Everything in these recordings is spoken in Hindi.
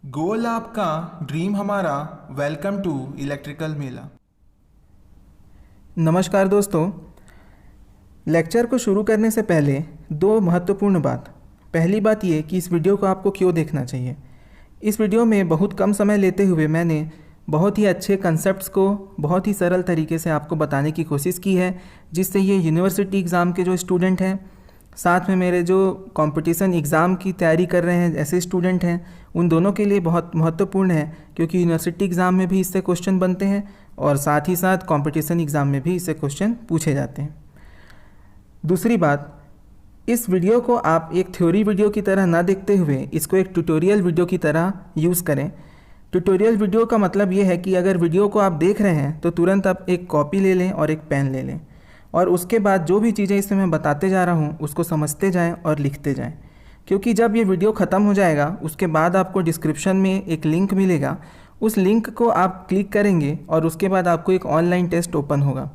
गोल आपका, ड्रीम हमारा। वेलकम टू इलेक्ट्रिकल मेला। नमस्कार दोस्तों। लेक्चर को शुरू करने से पहले दो महत्वपूर्ण बात। पहली बात ये कि इस वीडियो को आपको क्यों देखना चाहिए। इस वीडियो में बहुत कम समय लेते हुए मैंने बहुत ही अच्छे कंसेप्ट्स को बहुत ही सरल तरीके से आपको बताने की कोशिश की है, जिससे ये यूनिवर्सिटी एग्ज़ाम के जो स्टूडेंट हैं, साथ में मेरे जो कंपटीशन एग्ज़ाम की तैयारी कर रहे हैं ऐसे स्टूडेंट हैं, उन दोनों के लिए बहुत महत्वपूर्ण है, क्योंकि यूनिवर्सिटी एग्ज़ाम में भी इससे क्वेश्चन बनते हैं और साथ ही साथ कंपटीशन एग्ज़ाम में भी इससे क्वेश्चन पूछे जाते हैं। दूसरी बात, इस वीडियो को आप एक थ्योरी वीडियो की तरह ना देखते हुए इसको एक ट्यूटोरियल वीडियो की तरह यूज़ करें। ट्यूटोरियल वीडियो का मतलब ये है कि अगर वीडियो को आप देख रहे हैं तो तुरंत आप एक कॉपी ले लें और एक पेन ले लें, और उसके बाद जो भी चीज़ें इसमें मैं बताते जा रहा हूँ उसको समझते जाएं और लिखते जाएं, क्योंकि जब ये वीडियो ख़त्म हो जाएगा उसके बाद आपको डिस्क्रिप्शन में एक लिंक मिलेगा। उस लिंक को आप क्लिक करेंगे और उसके बाद आपको एक ऑनलाइन टेस्ट ओपन होगा।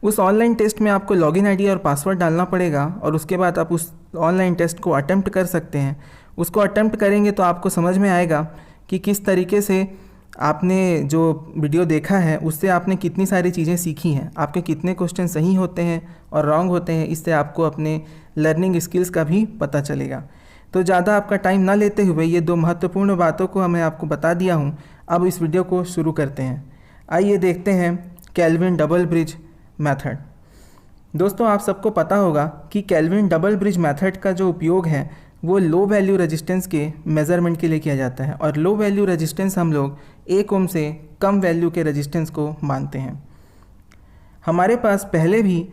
उस ऑनलाइन टेस्ट में आपको लॉगिन आईडी और पासवर्ड डालना पड़ेगा और उसके बाद आप उस ऑनलाइन टेस्ट को अटेम्प्ट कर सकते हैं। उसको अटेम्प्ट करेंगे तो आपको समझ में आएगा कि किस तरीके से आपने जो वीडियो देखा है उससे आपने कितनी सारी चीज़ें सीखी हैं, आपके कितने क्वेश्चन सही होते हैं और रॉन्ग होते हैं। इससे आपको अपने लर्निंग स्किल्स का भी पता चलेगा। तो ज़्यादा आपका टाइम ना लेते हुए ये दो महत्वपूर्ण बातों को मैं आपको बता दिया हूँ। अब इस वीडियो को शुरू करते हैं। आइए देखते हैं केल्विन डबल ब्रिज मेथड। दोस्तों, आप सबको पता होगा कि केल्विन डबल ब्रिज मेथड का जो उपयोग है वो लो वैल्यू रेजिस्टेंस के मेज़रमेंट के लिए किया जाता है, और लो वैल्यू रेजिस्टेंस हम लोग 1 ओम से कम वैल्यू के रेजिस्टेंस को मानते हैं। हमारे पास पहले भी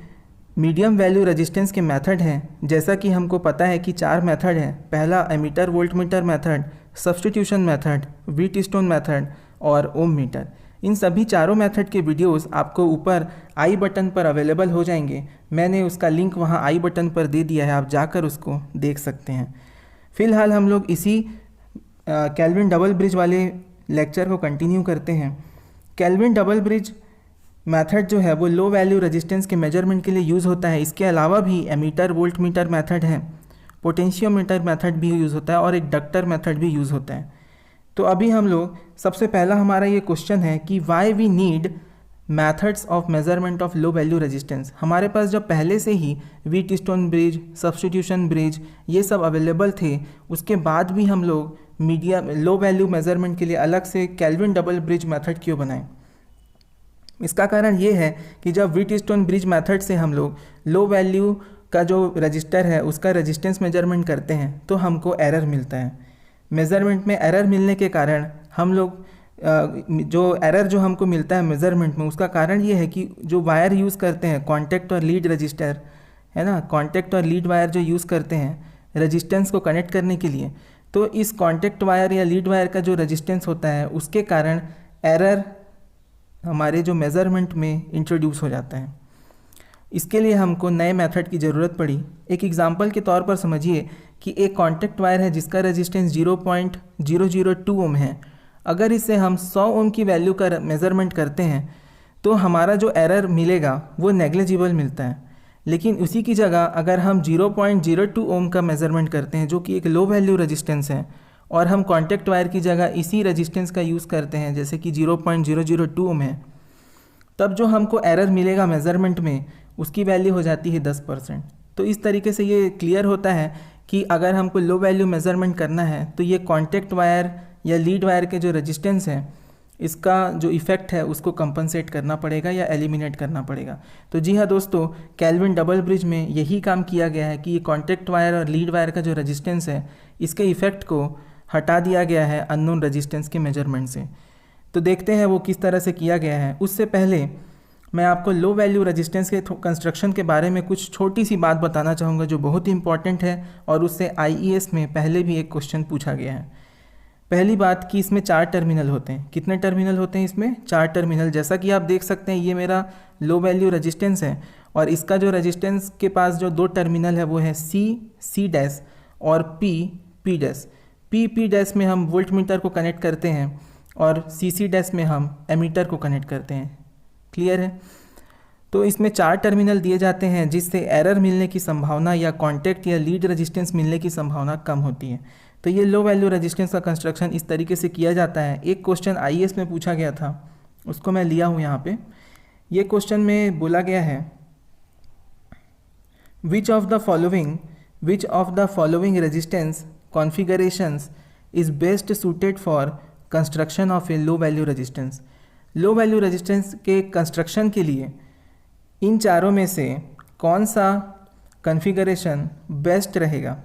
मीडियम वैल्यू रेजिस्टेंस के मेथड हैं, जैसा कि हमको पता है कि 4 मेथड हैं। पहला ammeter voltmeter method, substitution method, Wheatstone method और ओम मीटर। इन सभी चारों मेथड के वीडियोस आपको ऊपर आई बटन पर अवेलेबल हो जाएंगे। मैंने उसका लिंक वहां आई बटन पर दे दिया है, आप जाकर उसको देख सकते हैं। फ़िलहाल हम लोग इसी केल्विन डबल ब्रिज वाले लेक्चर को कंटिन्यू करते हैं। केल्विन डबल ब्रिज मेथड जो है वो लो वैल्यू रेजिस्टेंस के मेजरमेंट के लिए यूज़ होता है। इसके अलावा भी एमीटर वोल्टमीटर मेथड है, पोटेंशियोमीटर मेथड भी यूज़ होता है और एक डक्टर मेथड भी यूज़ होता है। तो अभी हम लोग सबसे पहला हमारा ये क्वेश्चन है कि why we need methods of measurement of low value resistance. हमारे पास जब पहले से ही व्हीटस्टोन ब्रिज, सब्स्टिट्यूशन ब्रिज ये सब अवेलेबल थे, उसके बाद भी हम लोग मीडियम लो वैल्यू मेजरमेंट के लिए अलग से केल्विन डबल ब्रिज मेथड क्यों बनाएं। इसका कारण ये है कि जब व्हीटस्टोन ब्रिज मेथड से हम लोग लो वैल्यू का जो रजिस्टर है उसका रेजिस्टेंस मेजरमेंट करते हैं तो हमको एरर मिलता है। मेज़रमेंट में एरर मिलने के कारण हम लोग जो एरर जो हमको मिलता है मेज़रमेंट में, उसका कारण ये है कि जो वायर यूज़ करते हैं, कॉन्टैक्ट और लीड रजिस्टर है ना, कॉन्टैक्ट और लीड वायर जो यूज़ करते हैं रजिस्टेंस को कनेक्ट करने के लिए, तो इस कॉन्टैक्ट वायर या लीड वायर का जो रजिस्टेंस होता है उसके कारण एरर हमारे जो मेज़रमेंट में इंट्रोड्यूस हो जाता है। इसके लिए हमको नए मेथड की ज़रूरत पड़ी। एक एग्जांपल के तौर पर समझिए कि एक कॉन्टैक्ट वायर है जिसका रेजिस्टेंस 0.002 ओम है। अगर इससे हम 100 ओम की वैल्यू का मेज़रमेंट करते हैं तो हमारा जो एरर मिलेगा वो नेग्लिजिबल मिलता है। लेकिन उसी की जगह अगर हम 0.02 ओम का मेज़रमेंट करते हैं जो कि एक लो वैल्यू रेजिस्टेंस है, और हम कॉन्टैक्ट वायर की जगह इसी रेजिस्टेंस का यूज़ करते हैं जैसे कि 0.002 ओम है, तब जो हमको एरर मिलेगा मेज़रमेंट में उसकी वैल्यू हो जाती है 10%। तो इस तरीके से ये क्लियर होता है कि अगर हमको लो वैल्यू मेज़रमेंट करना है तो ये कॉन्टैक्ट वायर या लीड वायर के जो रेजिस्टेंस है इसका जो इफ़ेक्ट है उसको कंपनसेट करना पड़ेगा या एलिमिनेट करना पड़ेगा। तो जी हाँ दोस्तों, केल्विन डबल ब्रिज में यही काम किया गया है कि ये कॉन्टैक्ट वायर और लीड वायर का जो रेजिस्टेंस है इसके इफ़ेक्ट को हटा दिया गया है अननोन रेजिस्टेंस के मेजरमेंट से। तो देखते हैं वो किस तरह से किया गया है। उससे पहले मैं आपको लो वैल्यू रेजिस्टेंस के कंस्ट्रक्शन के बारे में कुछ छोटी सी बात बताना चाहूँगा जो बहुत ही इंपॉर्टेंट है और उससे आईईएस में पहले भी एक क्वेश्चन पूछा गया है। पहली बात कि इसमें 4 टर्मिनल होते हैं। कितने टर्मिनल होते हैं इसमें? 4 टर्मिनल। जैसा कि आप देख सकते हैं ये मेरा लो वैल्यू रेजिस्टेंस है और इसका जो रेजिस्टेंस के पास जो 2 टर्मिनल है वो है सी डैश और पी डैश। पी डैश में हम वोल्ट मीटर को कनेक्ट करते हैं और सी डैश में हम एमीटर को कनेक्ट करते हैं। क्लियर है? तो इसमें 4 टर्मिनल दिए जाते हैं जिससे एरर मिलने की संभावना या कॉन्टैक्ट या लीड रेजिस्टेंस मिलने की संभावना कम होती है। तो ये लो वैल्यू रेजिस्टेंस का कंस्ट्रक्शन इस तरीके से किया जाता है। एक क्वेश्चन आईएएस में पूछा गया था, उसको मैं लिया हूँ यहाँ पे। ये क्वेश्चन में बोला गया है which of the following resistance configurations is best suited for construction of A low value resistance. Low value resistance के कंस्ट्रक्शन के लिए इन चारों में से कौन सा कॉन्फ़िगरेशन बेस्ट रहेगा।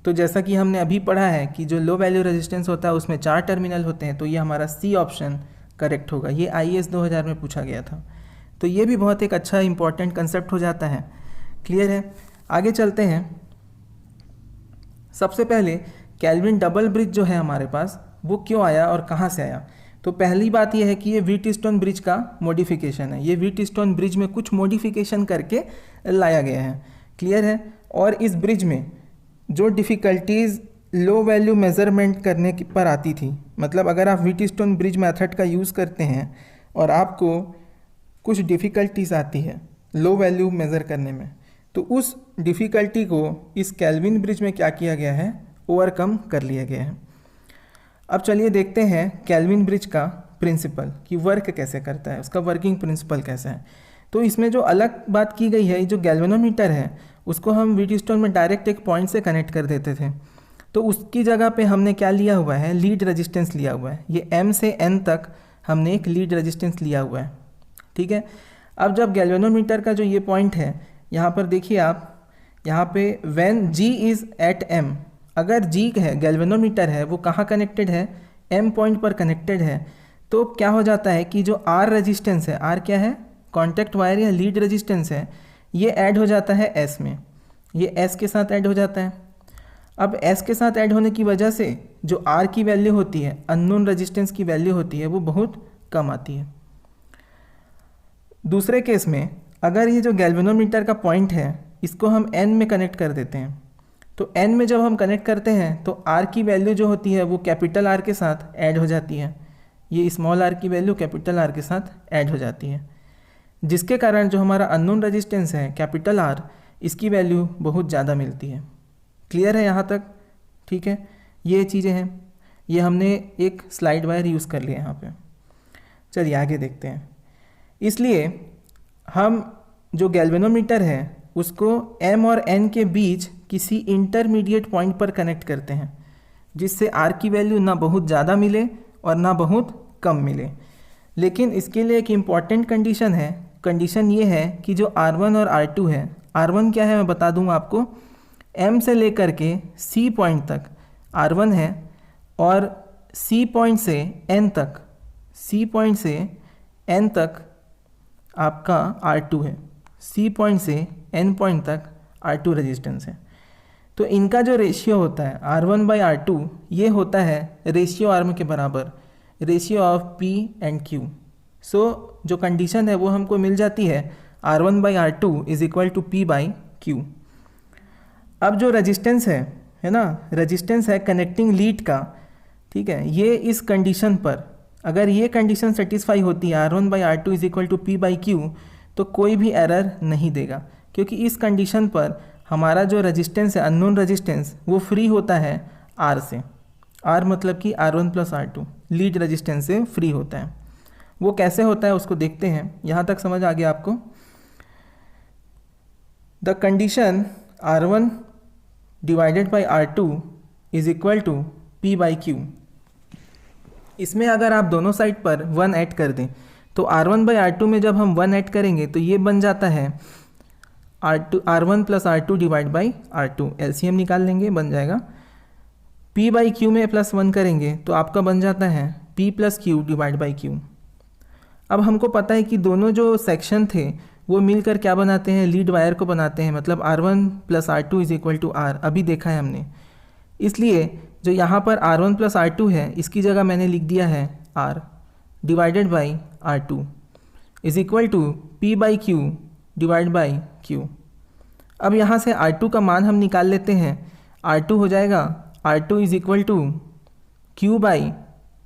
तो जैसा कि हमने अभी पढ़ा है कि जो लो वैल्यू रेजिस्टेंस होता है उसमें 4 टर्मिनल होते हैं, तो ये हमारा सी ऑप्शन करेक्ट होगा। ये आईएएस 2000 में पूछा गया था, तो ये भी बहुत एक अच्छा इंपॉर्टेंट कंसेप्ट हो जाता है। क्लियर है, आगे चलते हैं। सबसे पहले केल्विन डबल ब्रिज जो है हमारे पास, वो क्यों आया और कहाँ से आया। तो पहली बात यह है कि ये व्हीटस्टोन ब्रिज का मॉडिफिकेशन है। ये व्हीटस्टोन ब्रिज में कुछ मॉडिफिकेशन करके लाया गया है। क्लियर है, और इस ब्रिज में जो डिफ़िकल्टीज़ लो वैल्यू मेज़रमेंट करने पर आती थी, मतलब अगर आप व्हीटस्टोन ब्रिज मेथड का यूज़ करते हैं और आपको कुछ डिफ़िकल्टीज़ आती है लो वैल्यू मेज़र करने में, तो उस डिफ़िकल्टी को इस केल्विन ब्रिज में क्या किया गया है, ओवरकम कर लिया गया है। अब चलिए देखते हैं केल्विन ब्रिज का प्रिंसिपल कि वर्क कैसे करता है, उसका वर्किंग प्रिंसिपल कैसा है। तो इसमें जो अलग बात की गई है, जो गैल्वेनोमीटर है उसको हम व्हीटस्टोन में डायरेक्ट एक पॉइंट से कनेक्ट कर देते थे, तो उसकी जगह पे हमने क्या लिया हुआ है, लीड रेजिस्टेंस लिया हुआ है। ये M से N तक हमने एक लीड रेजिस्टेंस लिया हुआ है। ठीक है, अब जब गैल्वेनोमीटर का जो ये पॉइंट है, यहाँ पर देखिए आप, यहाँ पे when G is at M, अगर G है गैल्वेनोमीटर है वो कहाँ कनेक्टेड है, M पॉइंट पर कनेक्टेड है, तो क्या हो जाता है कि जो R रेजिस्टेंस है, R क्या है, कॉन्टैक्ट वायर या लीड रेजिस्टेंस है, ये ऐड हो जाता है S में, ये S के साथ ऐड हो जाता है। अब S के साथ ऐड होने की वजह से जो R की वैल्यू होती है, अननोन रेजिस्टेंस की वैल्यू होती है, वो बहुत कम आती है। दूसरे केस में अगर ये जो गैल्वेनोमीटर का पॉइंट है इसको हम N में कनेक्ट कर देते हैं, तो N में जब हम कनेक्ट करते हैं तो R की वैल्यू जो होती है वो कैपिटल R के साथ ऐड हो जाती है, ये स्मॉल r की वैल्यू कैपिटल R के साथ ऐड हो जाती है, जिसके कारण जो हमारा अननोन रेजिस्टेंस है कैपिटल R, इसकी वैल्यू बहुत ज़्यादा मिलती है। क्लियर है यहाँ तक, ठीक है, ये चीज़ें हैं, ये हमने एक स्लाइड वायर यूज़ कर लिया यहाँ पे। चलिए आगे देखते हैं। इसलिए हम जो गैल्वेनोमीटर है उसको M और N के बीच किसी इंटरमीडिएट पॉइंट पर कनेक्ट करते हैं, जिससे R की वैल्यू ना बहुत ज़्यादा मिले और ना बहुत कम मिले। लेकिन इसके लिए एक इम्पॉर्टेंट कंडीशन है, कंडीशन ये है कि जो R1 और R2 है, R1 क्या है मैं बता दूंगा आपको, M से लेकर के C पॉइंट तक R1 है, और C पॉइंट से N तक, C पॉइंट से N तक आपका R2 है, C पॉइंट से N पॉइंट तक R2 रेजिस्टेंस है। तो इनका जो रेशियो होता है R1/R2, ये होता है रेशियो आर्म के बराबर, ratio of P and Q। सो जो कंडीशन है वो हमको मिल जाती है R1/R2 is equal to P/Q। अब जो रेजिस्टेंस है ना, रेजिस्टेंस है कनेक्टिंग लीड का, ठीक है, ये इस कंडीशन पर अगर ये कंडीशन सेटिस्फाई होती है R1/R2 is equal to P/Q, तो कोई भी एरर नहीं देगा, क्योंकि इस कंडीशन पर हमारा जो रेजिस्टेंस है अननोन रेजिस्टेंस वो फ्री होता है R से। R मतलब कि R1+R2 लीड रेजिस्टेंस से फ्री होता है। वो कैसे होता है उसको देखते हैं। यहाँ तक समझ आ गया आपको। The condition R1 divided by R2 is equal to P/Q। इसमें अगर आप दोनों साइड पर 1 ऐड कर दें तो R1/R2 में जब हम 1 ऐड करेंगे तो ये बन जाता है R1+R2 divide by R2। LCM निकाल लेंगे, बन जाएगा P/Q में +1 करेंगे तो आपका बन जाता है P+Q डिवाइड बाई Q। अब हमको पता है कि दोनों जो सेक्शन थे वो मिलकर क्या बनाते हैं, लीड वायर को बनाते हैं, मतलब R1+R2 is equal to R, अभी देखा है हमने। इसलिए जो यहाँ पर R1+R2 है इसकी जगह मैंने लिख दिया है R divided by R2 is equal to P/Q divide by Q। अब यहाँ से R2 का मान हम निकाल लेते हैं, R2 हो जाएगा R2 is equal to Q/,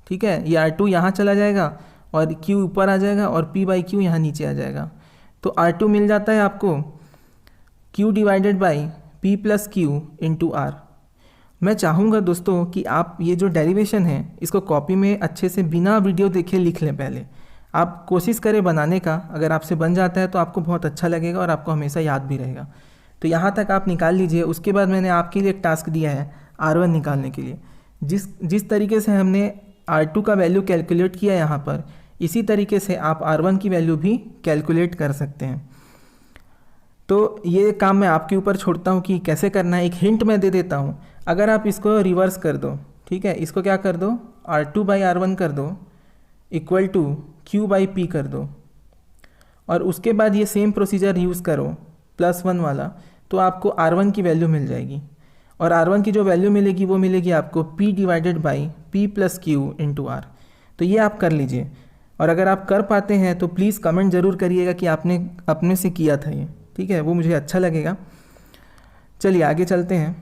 ठीक है, ये R2 यहाँ चला जाएगा और Q ऊपर आ जाएगा और P/Q यहाँ नीचे आ जाएगा। तो R2 मिल जाता है आपको Q divided by P+Q into R। मैं चाहूँगा दोस्तों कि आप ये जो डेरिवेशन है इसको कॉपी में अच्छे से बिना वीडियो देखे लिख लें। पहले आप कोशिश करें बनाने का, अगर आपसे बन जाता है तो आपको बहुत अच्छा लगेगा और आपको हमेशा याद भी रहेगा। तो यहाँ तक आप निकाल लीजिए। उसके बाद मैंने आपके लिए एक टास्क दिया है R1 निकालने के लिए। जिस तरीके से हमने R2 का वैल्यू कैलकुलेट किया यहाँ पर, इसी तरीके से आप R1 की वैल्यू भी कैलकुलेट कर सकते हैं। तो ये काम मैं आपके ऊपर छोड़ता हूँ कि कैसे करना है। एक हिंट मैं दे देता हूँ, अगर आप इसको रिवर्स कर दो, ठीक है, इसको क्या कर दो, R2/R1 कर दो इक्वल टू Q/P कर दो, और उसके बाद ये सेम प्रोसीजर यूज़ करो +1 वाला, तो आपको R1 की वैल्यू मिल जाएगी। और R1 की जो वैल्यू मिलेगी वो मिलेगी आपको P/P + Q × R। तो ये आप कर लीजिए, और अगर आप कर पाते हैं तो प्लीज़ कमेंट ज़रूर करिएगा कि आपने अपने से किया था ये, ठीक है, वो मुझे अच्छा लगेगा। चलिए आगे चलते हैं।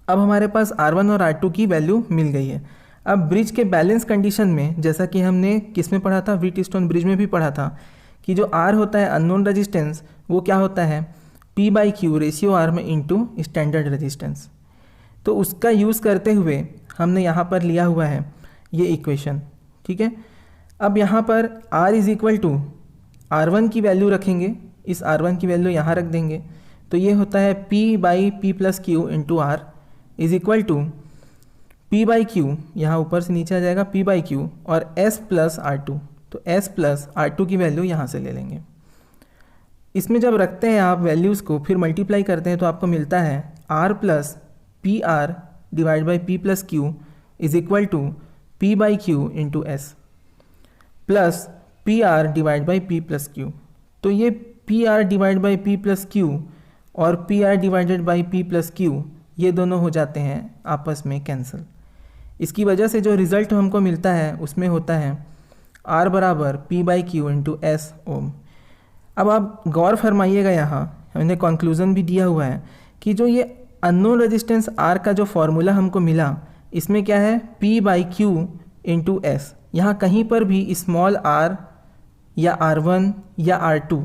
अब हमारे पास R1 और R2 की वैल्यू मिल गई है। अब ब्रिज के बैलेंस कंडीशन में, जैसा कि हमने किस में पढ़ा था, व्हीटस्टोन ब्रिज में भी पढ़ा था, कि जो R होता है अननोन रेजिस्टेंस, वो क्या होता है, P/Q रेशियो R में इंटू स्टैंडर्ड रेजिस्टेंस। तो उसका यूज़ करते हुए हमने यहाँ पर लिया हुआ है ये इक्वेशन, ठीक है। अब यहाँ पर R = R1 की वैल्यू रखेंगे, इस R1 की वैल्यू यहाँ रख देंगे, तो ये होता है P/P + Q × R = P/Q, यहाँ ऊपर से नीचे आ जाएगा P/Q, और S + R2, तो S + R2 की वैल्यू यहाँ से ले लेंगे। इसमें जब रखते हैं आप वैल्यूज़ को, फिर मल्टीप्लाई करते हैं, तो आपको मिलता है R + PR / P + Q = P/Q × S plus PR / P + Q। तो ये PR / P + Q और PR / P + Q ये दोनों हो जाते हैं आपस में कैंसिल। इसकी वजह से जो रिज़ल्ट हमको मिलता है उसमें होता है R = P/Q × S ओम। अब आप गौर फरमाइएगा, यहाँ हमने कंक्लूज़न भी दिया हुआ है कि जो ये अननोन रेजिस्टेंस R का जो फॉर्मूला हमको मिला, इसमें क्या है, P/Q × S। यहाँ कहीं पर भी स्मॉल r या R1 या R2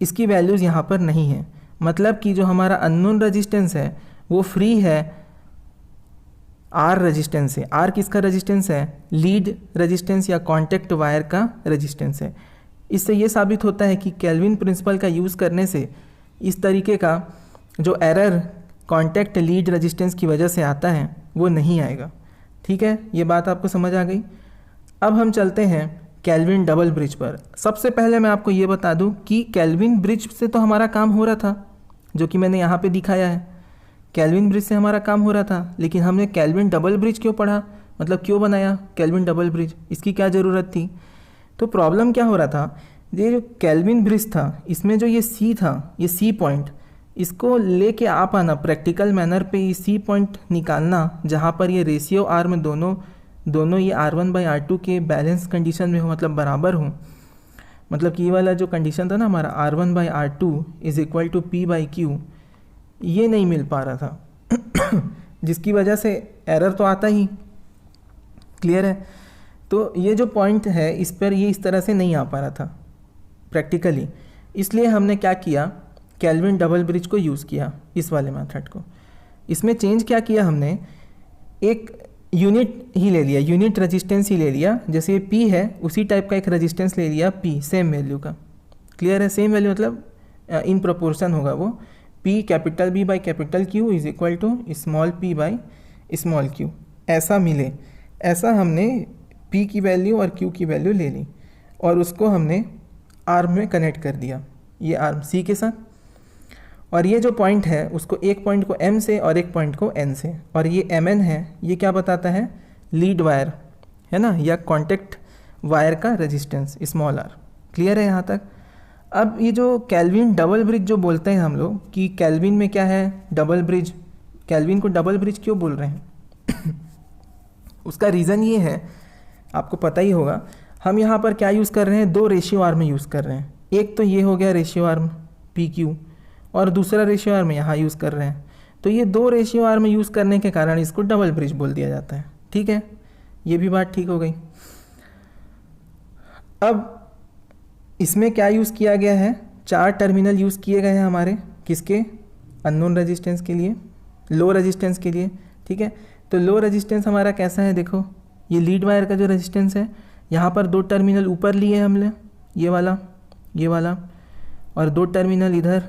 इसकी वैल्यूज़ यहाँ पर नहीं है। मतलब कि जो हमारा अननोन रेजिस्टेंस है वो फ्री है R रेजिस्टेंस से। R किसका रेजिस्टेंस है, लीड रेजिस्टेंस या कॉन्टैक्ट वायर का रेजिस्टेंस है। इससे ये साबित होता है कि केल्विन प्रिंसिपल का यूज़ करने से इस तरीके का जो एरर कॉन्टैक्ट लीड रेजिस्टेंस की वजह से आता है वो नहीं आएगा। ठीक है, ये बात आपको समझ आ गई। अब हम चलते हैं केल्विन डबल ब्रिज पर। सबसे पहले मैं आपको ये बता दूं कि केल्विन ब्रिज से तो हमारा काम हो रहा था, जो कि मैंने यहाँ पे दिखाया है। केल्विन ब्रिज से हमारा काम हो रहा था, लेकिन हमने केल्विन डबल ब्रिज क्यों पढ़ा, मतलब क्यों बनाया केल्विन डबल ब्रिज, इसकी क्या ज़रूरत थी। तो प्रॉब्लम क्या हो रहा था, ये जो केल्विन ब्रिज था इसमें जो ये सी था, ये सी पॉइंट, इसको लेके आ पाना प्रैक्टिकल मैनर पे, ये सी पॉइंट निकालना जहाँ पर ये रेशियो आर में दोनों ये R1/R2 के बैलेंस कंडीशन में हो, मतलब बराबर हो। मतलब कि ये वाला जो कंडीशन था ना हमारा R1/R2 = P/Q, ये नहीं मिल पा रहा था जिसकी वजह से एरर तो आता ही, क्लियर है। तो ये जो पॉइंट है इस पर ये इस तरह से नहीं आ पा रहा था प्रैक्टिकली, इसलिए हमने क्या किया, केल्विन डबल ब्रिज को यूज़ किया, इस वाले मेथड को। इसमें चेंज क्या किया हमने, एक यूनिट ही ले लिया, यूनिट रेजिस्टेंस ही ले लिया। जैसे P है उसी टाइप का एक रेजिस्टेंस ले लिया P, सेम वैल्यू का, क्लियर है। सेम वैल्यू मतलब इन प्रोपोर्शन होगा वो, P B/Q स्मॉल p/स्मॉल q, ऐसा मिले। ऐसा हमने P की वैल्यू और Q की वैल्यू ले ली और उसको हमने आर्म में कनेक्ट कर दिया, ये आर्म C के साथ। और ये जो पॉइंट है उसको, एक पॉइंट को M से और एक पॉइंट को N से, और ये Mn है, ये क्या बताता है, लीड वायर है ना, या कॉन्टैक्ट वायर का रेजिस्टेंस स्मॉल r, क्लियर है यहाँ तक। अब ये जो केल्विन डबल ब्रिज जो बोलते हैं हम लोग कि केल्विन में क्या है, डबल ब्रिज, केल्विन को डबल ब्रिज क्यों बोल रहे हैं उसका रीज़न ये है, आपको पता ही होगा। हम यहाँ पर क्या यूज़ कर रहे हैं, दो रेशियो आर्म यूज़ कर रहे हैं। एक तो ये हो गया रेशियो आर्म PQ, और दूसरा रेशियो आर्म यहाँ यूज़ कर रहे हैं। तो ये दो रेशियो आर्म यूज़ करने के कारण इसको डबल ब्रिज बोल दिया जाता है, ठीक है, ये भी बात ठीक हो गई। अब इसमें क्या यूज़ किया गया है, 4 टर्मिनल यूज़ किए गए हैं हमारे, किसके, अननोन रेजिस्टेंस के लिए। लो रेजिस्टेंस के लिए, ठीक है। तो लो रेजिस्टेंस हमारा कैसा है, देखो ये लीड वायर का जो रेजिस्टेंस है, यहाँ पर 2 टर्मिनल ऊपर लिए हमने, ये वाला और 2 टर्मिनल इधर,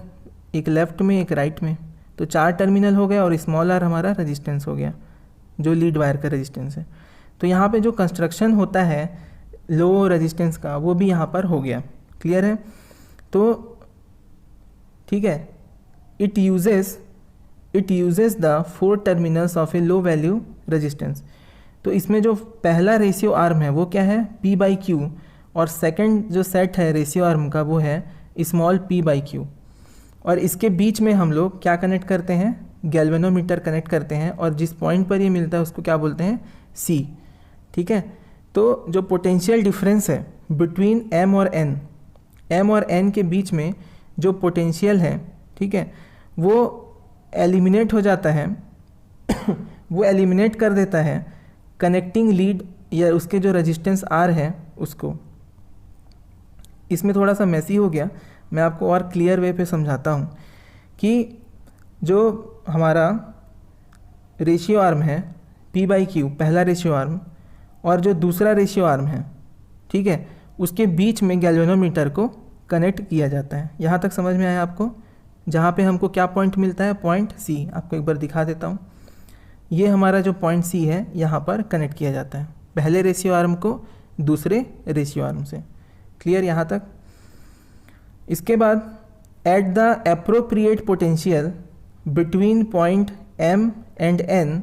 एक लेफ़्ट में एक राइट में, तो 4 टर्मिनल हो गया और स्मॉल आर हमारा रेजिस्टेंस हो गया जो लीड वायर का रेजिस्टेंस है। तो यहाँ पे जो कंस्ट्रक्शन होता है लो रेजिस्टेंस का वो भी यहाँ पर हो गया, क्लियर है। तो ठीक है, it uses the 4 terminals of A low value resistance. तो इसमें जो पहला रेशियो आर्म है वो क्या है, P/Q, और सेकंड जो सेट है रेशियो आर्म का वो है स्मॉल p/q। और इसके बीच में हम लोग क्या कनेक्ट करते हैं, गैल्वेनोमीटर कनेक्ट करते हैं, और जिस पॉइंट पर ये मिलता है उसको क्या बोलते हैं, C, ठीक है। तो जो पोटेंशियल डिफरेंस है बिटवीन M और N के बीच में जो पोटेंशियल है, ठीक है, वो एलिमिनेट हो जाता है वो एलिमिनेट कर देता है कनेक्टिंग लीड या उसके जो रेजिस्टेंस R है उसको। इसमें थोड़ा सा मैसी हो गया, मैं आपको और क्लियर वे पे समझाता हूँ कि जो हमारा रेशियो आर्म है P/Q, पहला रेशियो आर्म, और जो दूसरा रेशियो आर्म है, ठीक है, उसके बीच में गैल्वेनोमीटर को कनेक्ट किया जाता है। यहाँ तक समझ में आया आपको? जहाँ पे हमको क्या पॉइंट मिलता है, पॉइंट C। आपको एक बार दिखा देता हूँ, ये हमारा जो पॉइंट C है यहाँ पर कनेक्ट किया जाता है पहले रेशियो आर्म को दूसरे रेशियो आर्म से, क्लियर यहाँ तक। इसके बाद at the appropriate potential between point M and N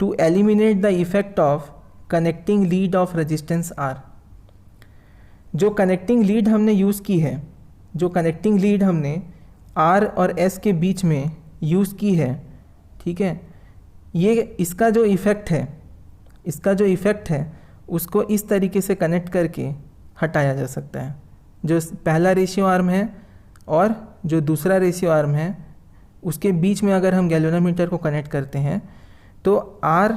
to eliminate the effect of connecting lead of resistance R। जो कनेक्टिंग लीड हमने यूज़ की है, जो कनेक्टिंग लीड हमने R और S के बीच में यूज़ की है, ठीक है, ये इसका जो इफ़ेक्ट है उसको इस तरीके से कनेक्ट करके हटाया जा सकता है। जो पहला रेशियो आर्म है और जो दूसरा रेशियो आर्म है उसके बीच में अगर हम गैल्वेनोमीटर को कनेक्ट करते हैं तो R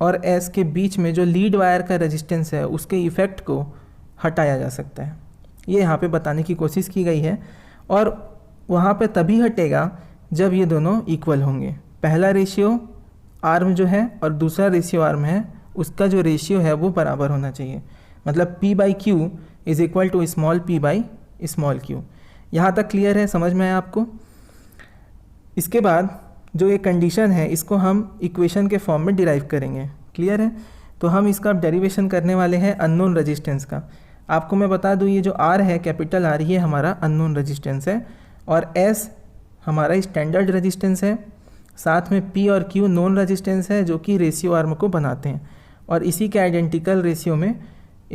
और S के बीच में जो लीड वायर का रेजिस्टेंस है उसके इफ़ेक्ट को हटाया जा सकता है। ये यहाँ पे बताने की कोशिश की गई है, और वहाँ पे तभी हटेगा जब ये दोनों इक्वल होंगे। पहला रेशियो आर्म जो है और दूसरा रेशियो आर्म है उसका जो रेशियो है वो बराबर होना चाहिए, मतलब P/Q is equal to small p/q। यहाँ तक क्लियर है, समझ में आया आपको? इसके बाद जो ये कंडीशन है इसको हम इक्वेशन के फॉर्म में डिराइव करेंगे, क्लियर है। तो हम इसका डेरिवेशन करने वाले हैं अननोन रेजिस्टेंस का। आपको मैं बता दूँ, ये जो R है, कैपिटल R, ये हमारा अननोन रेजिस्टेंस है, और S हमारा स्टैंडर्ड रेजिस्टेंस है, साथ में P और Q नॉन रेजिस्टेंस है जो कि रेशियो आर्म को बनाते हैं, और इसी के आइडेंटिकल रेशियो में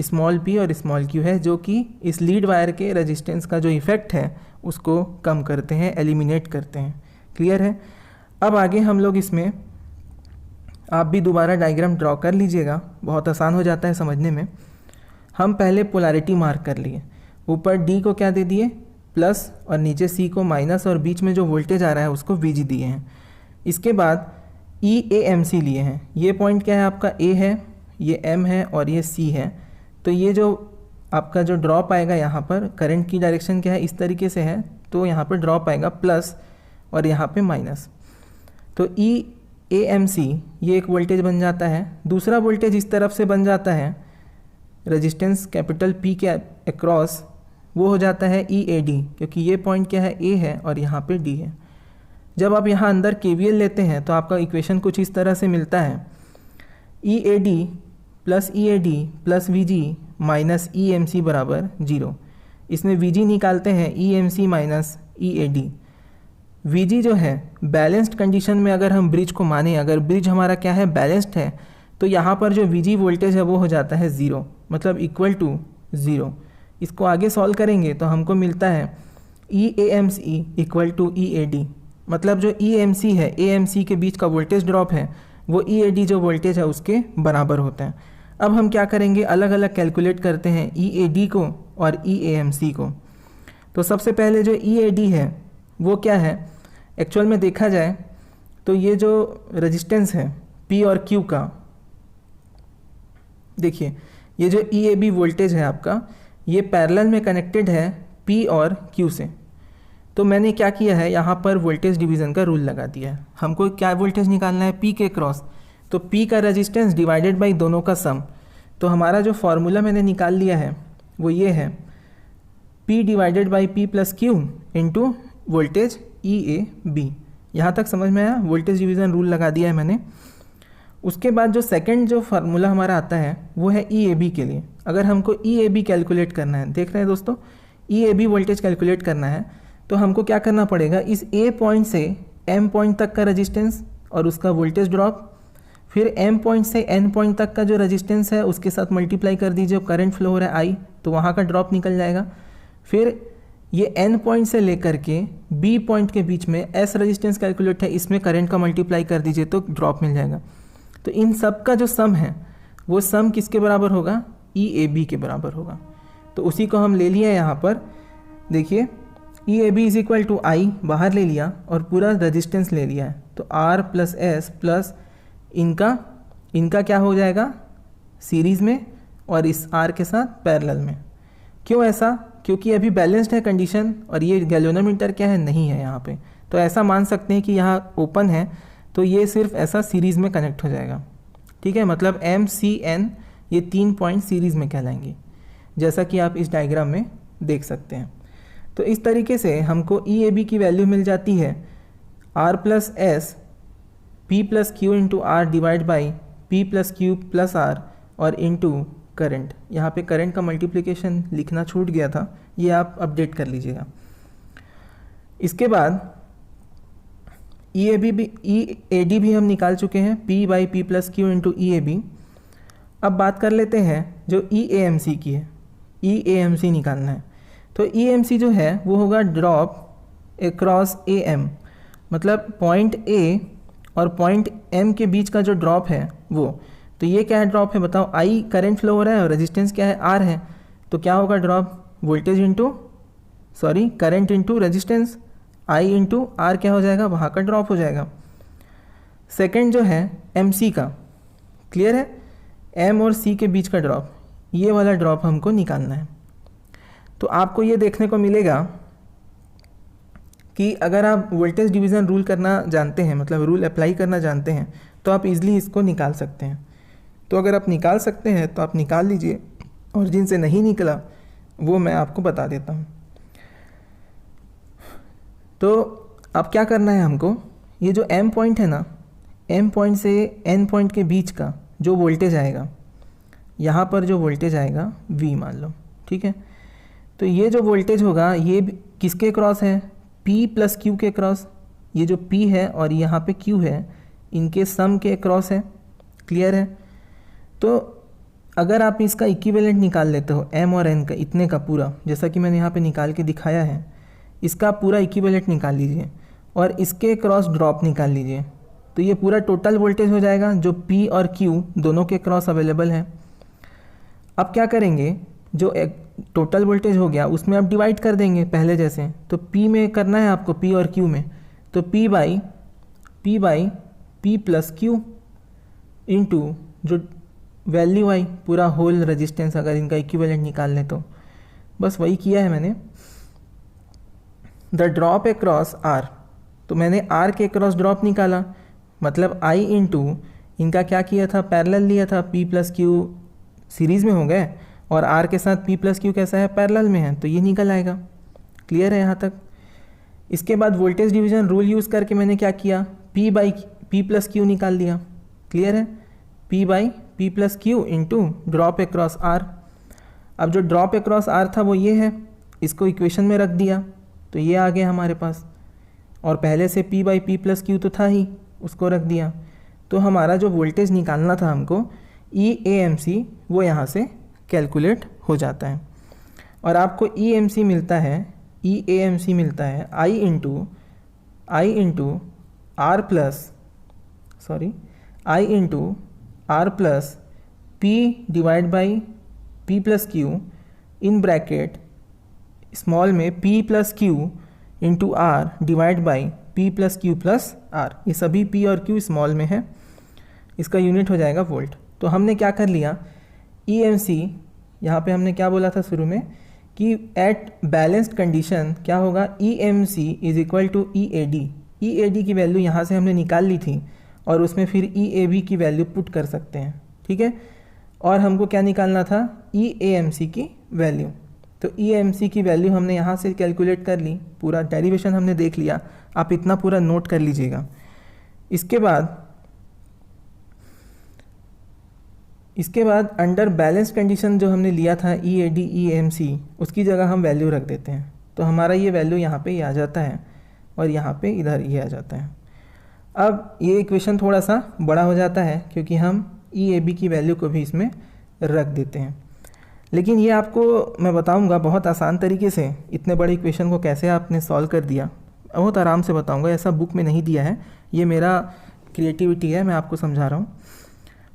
स्मॉल p और स्मॉल q है जो कि इस लीड वायर के रेजिस्टेंस का जो इफ़ेक्ट है उसको कम करते हैं, एलिमिनेट करते हैं, क्लियर है। अब आगे हम लोग इसमें, आप भी दोबारा डायग्राम ड्रॉ कर लीजिएगा, बहुत आसान हो जाता है समझने में। हम पहले पोलैरिटी मार्क कर लिए, ऊपर D को क्या दे दिए, प्लस, और नीचे C को माइनस, और बीच में जो वोल्टेज आ रहा है उसको VG दिए हैं। इसके बाद EAMC लिए हैं। ये पॉइंट क्या है आपका, A है, ये M है और ये C है। तो ये जो आपका जो ड्रॉप आएगा यहाँ पर, करंट की डायरेक्शन क्या है, इस तरीके से है, तो यहाँ पर ड्रॉप आएगा प्लस और यहाँ पे माइनस। तो EAMC ये एक वोल्टेज बन जाता है। दूसरा वोल्टेज इस तरफ से बन जाता है रेजिस्टेंस कैपिटल P के अक्रॉस, वो हो जाता है EAD, क्योंकि ये पॉइंट क्या है, A है और यहाँ पे D है। जब आप यहाँ अंदर KVL लेते हैं तो आपका इक्वेशन कुछ इस तरह से मिलता है, EAD plus VG minus EMC बराबर 0। इसमें VG निकालते हैं, EMC माइनस EAD। VG जो है बैलेंस्ड कंडीशन में, अगर हम ब्रिज को माने, अगर ब्रिज हमारा क्या है, बैलेंस्ड है, तो यहाँ पर जो VG वोल्टेज है वो हो जाता है 0, मतलब इक्वल टू 0। इसको आगे सॉल्व करेंगे तो हमको मिलता है EAMC इक्वल टू EAD, मतलब जो EMC है, AMC के बीच का वोल्टेज ड्रॉप है वो EAD जो वोल्टेज है उसके बराबर होता है। अब हम क्या करेंगे, अलग अलग कैलकुलेट करते हैं EAD को और EAMC को। तो सबसे पहले जो EAD है वो क्या है, एक्चुअल में देखा जाए तो ये जो रेजिस्टेंस है P और Q का, देखिए ये जो EAB वोल्टेज है आपका, ये पैरेलल में कनेक्टेड है P और Q से। तो मैंने क्या किया है, यहाँ पर वोल्टेज डिवीज़न का रूल लगा दिया है। हमको क्या वोल्टेज निकालना है, पी के क्रॉस, तो पी का रेजिस्टेंस डिवाइडेड बाई दोनों का सम। तो हमारा जो फॉर्मूला मैंने निकाल लिया है वो ये है, P divided by P plus Q into voltage E A B. यहाँ तक समझ में आया, वोल्टेज डिवीज़न रूल लगा दिया है मैंने। उसके बाद जो सेकंड जो फार्मूला हमारा आता है वो है ई ए बी के लिए। अगर हमको ई ए बी कैलकुलेट करना है, देख रहे हैं दोस्तों, ई ए बी वोल्टेज कैलकुलेट करना है तो हमको क्या करना पड़ेगा, इस ए पॉइंट से एम पॉइंट तक का रेजिस्टेंस और उसका वोल्टेज ड्रॉप, फिर एम पॉइंट से एन पॉइंट तक का जो रेजिस्टेंस है उसके साथ मल्टीप्लाई कर दीजिए, करंट फ्लो हो रहा है आई, तो वहाँ का ड्रॉप निकल जाएगा। फिर ये एन पॉइंट से लेकर के बी पॉइंट के बीच में एस रेजिस्टेंस कैलकुलेट है, इसमें करंट का मल्टीप्लाई कर दीजिए तो ड्रॉप मिल जाएगा। तो इन सब का जो सम है वो सम किसके बराबर होगा, ई ए बी के बराबर होगा। तो उसी को हम ले लिया यहाँ पर, देखिए E A B is equal to I बाहर ले लिया और पूरा रेजिस्टेंस ले लिया है, तो आर प्लस एस प्लस इनका क्या हो जाएगा सीरीज़ में और इस आर के साथ पैरेलल में। क्यों ऐसा, क्योंकि अभी बैलेंस्ड है कंडीशन और ये गैल्वेनोमीटर क्या है, नहीं है यहाँ पे, तो ऐसा मान सकते हैं कि यहाँ ओपन है तो ये सिर्फ ऐसा सीरीज़ में कनेक्ट हो जाएगा। ठीक है, मतलब एम सी एन ये 3 पॉइंट सीरीज़ में कहलाएंगे, जैसा कि आप इस डायग्राम में देख सकते हैं। तो इस तरीके से हमको ई ए बी की वैल्यू मिल जाती है R plus S P plus Q into R divide by P plus Q plus R और इंटू करंट। यहाँ पे करंट का मल्टीप्लिकेशन लिखना छूट गया था, ये आप अपडेट कर लीजिएगा। इसके बाद ई ए डी भी हम निकाल चुके हैं, P by P plus Q into E A B. अब बात कर लेते हैं जो ई ए एम सी की है, ई ए एम सी निकालना है। तो ई एम सी जो है वो होगा ड्रॉप अक्रॉस ए एम, मतलब पॉइंट ए और पॉइंट एम के बीच का जो ड्रॉप है वो। तो ये क्या है ड्रॉप है, बताओ, आई करंट फ्लो हो रहा है और रेजिस्टेंस क्या है, आर है, तो क्या होगा drop, voltage into current into resistance, I into R क्या हो जाएगा, वहाँ का ड्रॉप हो जाएगा। सेकंड जो है एम सी का, क्लियर है, एम और सी के बीच का ड्रॉप, ये वाला ड्रॉप हमको निकालना है। तो आपको ये देखने को मिलेगा कि अगर आप वोल्टेज डिवीज़न रूल करना जानते हैं, मतलब रूल अप्लाई करना जानते हैं, तो आप इजीली इसको निकाल सकते हैं। तो अगर आप निकाल सकते हैं तो आप निकाल लीजिए, और जिनसे नहीं निकला वो मैं आपको बता देता हूँ। तो अब क्या करना है हमको, ये जो एम पॉइंट है ना, एम पॉइंट से एन पॉइंट के बीच का जो वोल्टेज आएगा, यहाँ पर जो वोल्टेज आएगा वी मान लो, ठीक है। तो ये जो वोल्टेज होगा ये किसके क्रॉस है, P प्लस क्यू के क्रॉस। ये जो P है और यहाँ पे Q है, इनके सम के क्रॉस है, क्लियर है। तो अगर आप इसका इक्विवेलेंट निकाल लेते हो M और N का, इतने का पूरा, जैसा कि मैंने यहाँ पे निकाल के दिखाया है, इसका पूरा इक्विवेलेंट निकाल लीजिए और इसके क्रॉस ड्रॉप निकाल लीजिए, तो ये पूरा टोटल वोल्टेज हो जाएगा जो P और Q दोनों के क्रॉस अवेलेबल है। अब क्या करेंगे, जो एक टोटल वोल्टेज हो गया उसमें आप डिवाइड कर देंगे पहले जैसे, तो P में करना है आपको, P और Q में, तो P by P plus Q into जो वैल्यू आई पूरा होल रेजिस्टेंस, अगर इनका इक्विवेलेंट निकाल लें तो बस वही किया है मैंने। द ड्रॉप अक्रॉस आर, तो मैंने आर के क्रॉस ड्रॉप निकाला, मतलब आई इंटू इनका क्या किया था, पैरेलल लिया था, P प्लस क्यू सीरीज़ में हो गए और आर के साथ P प्लस क्यू कैसा है, पैरेलल में है, तो ये निकल आएगा। क्लियर है यहाँ तक। इसके बाद वोल्टेज डिवीज़न रूल यूज़ करके मैंने क्या किया, P by P plus Q निकाल दिया, क्लियर है, P by P plus Q into drop across R. अब जो ड्रॉप अक्रॉस आर था वो ये है, इसको इक्वेशन में रख दिया तो ये आ गया हमारे पास, और पहले से P by P plus Q तो था ही, उसको रख दिया। तो हमारा जो वोल्टेज निकालना था हमको ई ए एम सी, वो यहाँ से कैलकुलेट हो जाता है। और आपको ई एम सी मिलता है, ई ए एम सी मिलता है I into R plus P divide by P plus Q in bracket small में P plus Q into R divide by P plus Q plus R. ये सभी P और Q स्मॉल में है, इसका यूनिट हो जाएगा वोल्ट। तो हमने क्या कर लिया, ई एम सी, यहाँ पर हमने क्या बोला था शुरू में, कि एट बैलेंस्ड कंडीशन क्या होगा, E M C is equal to E A D. E A D की वैल्यू यहाँ से हमने निकाल ली थी और उसमें फिर ई ए बी की वैल्यू पुट कर सकते हैं, ठीक है। और हमको क्या निकालना था, ई ए एम सी की वैल्यू। तो ई एम सी की वैल्यू हमने यहाँ से कैलकुलेट कर ली, पूरा डेरिवेशन हमने देख लिया, आप इतना पूरा नोट कर लीजिएगा। इसके बाद अंडर बैलेंस कंडीशन जो हमने लिया था ई ए डी ई एम सी, उसकी जगह हम वैल्यू रख देते हैं। तो हमारा ये वैल्यू यहाँ पे ये आ जाता है और यहाँ पे इधर ये आ जाता है। अब ये इक्वेशन थोड़ा सा बड़ा हो जाता है क्योंकि हम ई ए बी की वैल्यू को भी इसमें रख देते हैं। लेकिन ये आपको मैं बताऊंगा बहुत आसान तरीके से इतने बड़े इक्वेशन को कैसे आपने सॉल्व कर दिया, बहुत आराम से बताऊंगा। ऐसा बुक में नहीं दिया है, ये मेरा क्रिएटिविटी है, मैं आपको समझा रहा हूँ।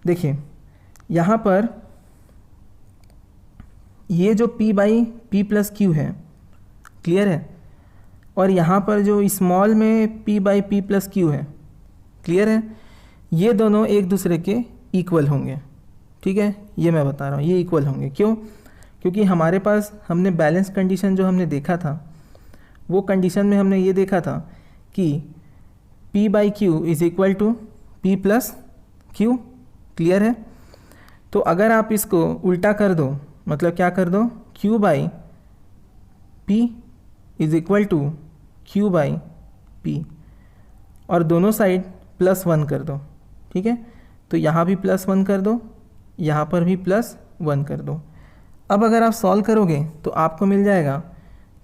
देखिए यहाँ पर ये जो p by P plus Q है, क्लियर है, और यहाँ पर जो स्मॉल में p by P plus Q है, क्लियर है, ये दोनों एक दूसरे के इक्वल होंगे, ठीक है। ये मैं बता रहा हूँ, ये इक्वल होंगे। क्यों? क्योंकि हमारे पास हमने बैलेंस कंडीशन जो हमने देखा था, वो कंडीशन में हमने ये देखा था कि p by Q is equal to P plus Q, clear है। तो अगर आप इसको उल्टा कर दो, मतलब क्या कर दो, q by P is equal to q by P, और दोनों साइड +1 कर दो, ठीक है। तो यहाँ भी +1 कर दो, यहाँ पर भी +1 कर दो। अब अगर आप सॉल्व करोगे तो आपको मिल जाएगा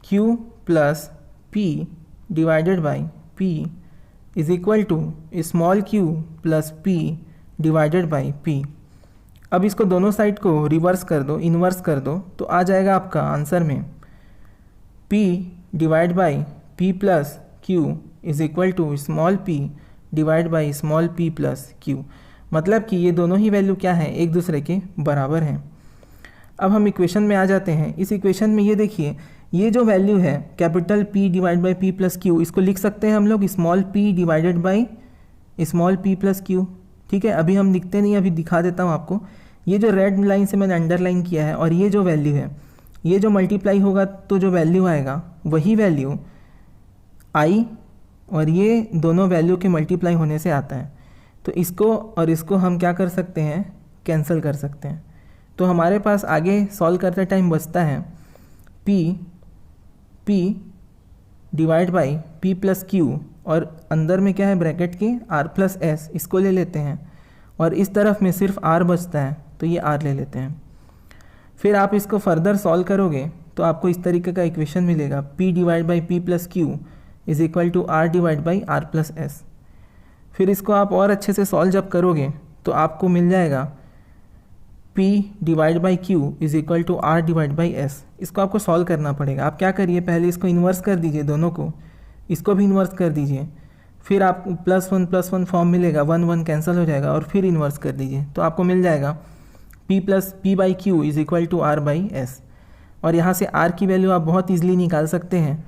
q plus P divided by p is equal to small q plus p divided by p। अब इसको दोनों साइड को रिवर्स कर दो, इन्वर्स कर दो, तो आ जाएगा आपका आंसर में p divide by p plus q is equal to small p divide by small p plus q। मतलब कि ये दोनों ही वैल्यू क्या हैं, एक दूसरे के बराबर हैं। अब हम इक्वेशन में आ जाते हैं। इस इक्वेशन में ये देखिए, ये जो वैल्यू है capital P divide by P plus Q, इसको लिख सकते हैं हम लोग small p divided by small p plus Q, ठीक है। अभी हम लिखते नहीं, अभी दिखा देता हूँ आपको। ये जो रेड लाइन से मैंने अंडरलाइन किया है और ये जो वैल्यू है, ये जो मल्टीप्लाई होगा तो जो वैल्यू आएगा वही वैल्यू आई, और ये दोनों वैल्यू के मल्टीप्लाई होने से आता है। तो इसको और इसको हम क्या कर सकते हैं, कैंसिल कर सकते हैं। तो हमारे पास आगे सॉल्व करते टाइम बचता है p divide by p plus Q, और अंदर में क्या है ब्रैकेट के r प्लस s, इसको ले लेते हैं, और इस तरफ में सिर्फ r बचता है तो ये r ले लेते हैं। फिर आप इसको फर्दर सॉल्व करोगे तो आपको इस तरीके का इक्वेशन मिलेगा, p divide by p plus Q is equal to r divide by r plus s। फिर इसको आप और अच्छे से सॉल्व जब करोगे तो आपको मिल जाएगा p divide by Q is equal to r divide by s। इसको आपको सॉल्व करना पड़ेगा। आप क्या करिए, पहले इसको इन्वर्स कर दीजिए, दोनों को, इसको भी इन्वर्स कर दीजिए, फिर आपको +1 फॉर्म मिलेगा, 1 1 कैंसिल हो जाएगा, और फिर इन्वर्स कर दीजिए तो आपको मिल जाएगा p plus P by Q is equal to r by s। और यहाँ से r की वैल्यू आप बहुत ईजिली निकाल सकते हैं,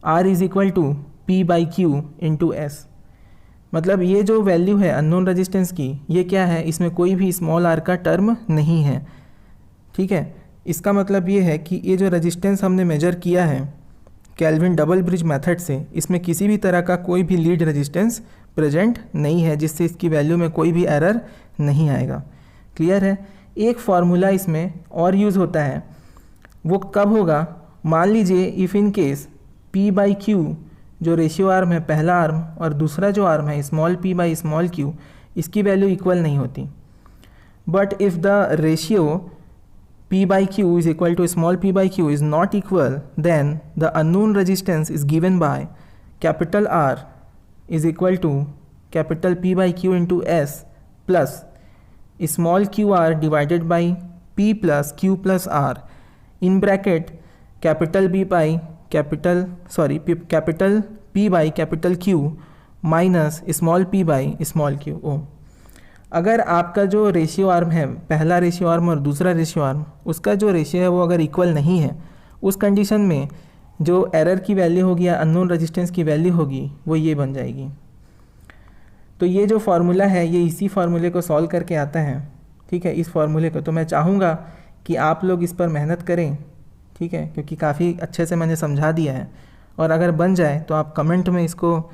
r is equal to p by Q into s। मतलब ये जो वैल्यू है अननोन रेजिस्टेंस की, ये क्या है, इसमें कोई भी स्मॉल r का टर्म नहीं है, ठीक है। इसका मतलब ये है कि ये जो रेजिस्टेंस हमने मेजर किया है केल्विन डबल ब्रिज मेथड से, इसमें किसी भी तरह का कोई भी लीड रेजिस्टेंस प्रेजेंट नहीं है, जिससे इसकी वैल्यू में कोई भी एरर नहीं आएगा, क्लियर है। एक फार्मूला इसमें और यूज़ होता है, वो कब होगा, मान लीजिए if in case p by Q जो रेशियो आर्म है पहला आर्म, और दूसरा जो आर्म है small p by small q, इसकी वैल्यू इक्वल नहीं होती। But if the ratio p by q is equal to small p by q is not equal, then the unknown resistance is given by capital R is equal to capital P by Q into S plus small qr divided by P plus Q plus R in bracket capital P by capital P by capital Q minus small p by small q ओम। अगर आपका जो रेशियो आर्म है, पहला रेशियो आर्म और दूसरा रेशियो आर्म, उसका जो रेशियो है वो अगर इक्वल नहीं है, उस कंडीशन में जो एरर की वैल्यू होगी या अननोन रेजिस्टेंस की वैल्यू होगी वो ये बन जाएगी। तो ये जो फार्मूला है ये इसी फार्मूले को सॉल्व करके आता है, ठीक है, इस फार्मूले को। तो मैं चाहूँगा कि आप लोग इस पर मेहनत करें, ठीक है, क्योंकि काफ़ी अच्छे से मैंने समझा दिया है। और अगर बन जाए तो आप कमेंट में इसको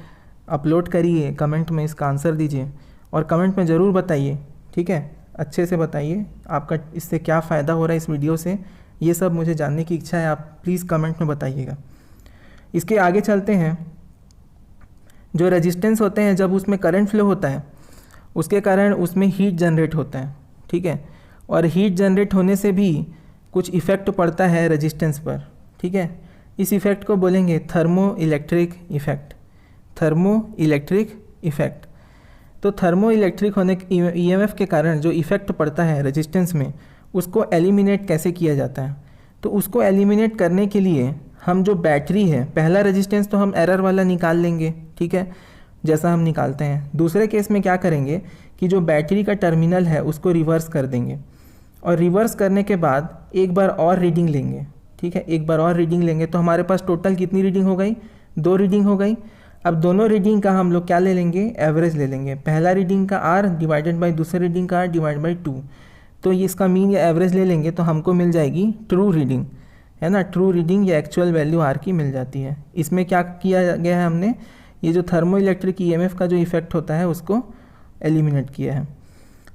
अपलोड करिए, कमेंट में इसका आंसर दीजिए और कमेंट में ज़रूर बताइए, ठीक है, अच्छे से बताइए आपका इससे क्या फ़ायदा हो रहा है इस वीडियो से, ये सब मुझे जानने की इच्छा है, आप प्लीज़ कमेंट में बताइएगा। इसके आगे चलते हैं। जो रेजिस्टेंस होते हैं, जब उसमें करंट फ्लो होता है उसके कारण उसमें हीट जनरेट होता है, ठीक है, और हीट जनरेट होने से भी कुछ इफ़ेक्ट पड़ता है रेजिस्टेंस पर, ठीक है। इस इफ़ेक्ट को बोलेंगे thermo electric effect, thermo electric effect. तो थर्मो इलेक्ट्रिक होने ईएमएफ के कारण जो इफ़ेक्ट पड़ता है रेजिस्टेंस में, उसको एलिमिनेट कैसे किया जाता है? तो उसको एलिमिनेट करने के लिए हम जो बैटरी है, पहला रेजिस्टेंस तो हम एरर वाला निकाल लेंगे, ठीक है, जैसा हम निकालते हैं। दूसरे केस में क्या करेंगे कि जो बैटरी का टर्मिनल है उसको रिवर्स कर देंगे और रिवर्स करने के बाद एक बार और रीडिंग लेंगे, ठीक है, एक बार और रीडिंग लेंगे। तो हमारे पास टोटल कितनी रीडिंग हो गई? 2 रीडिंग हो गई। अब दोनों रीडिंग का हम लोग क्या ले लेंगे? एवरेज ले लेंगे। पहला रीडिंग का R डिवाइडेड बाई दूसरे रीडिंग का R डिवाइड बाई 2। तो ये इसका मीन या एवरेज ले लेंगे तो हमको मिल जाएगी ट्रू रीडिंग, है ना, ट्रू रीडिंग या एक्चुअल वैल्यू R की मिल जाती है। इसमें क्या किया गया है हमने, ये जो थर्मो इलेक्ट्रिक ईएमएफ का जो इफेक्ट होता है उसको एलिमिनेट किया है।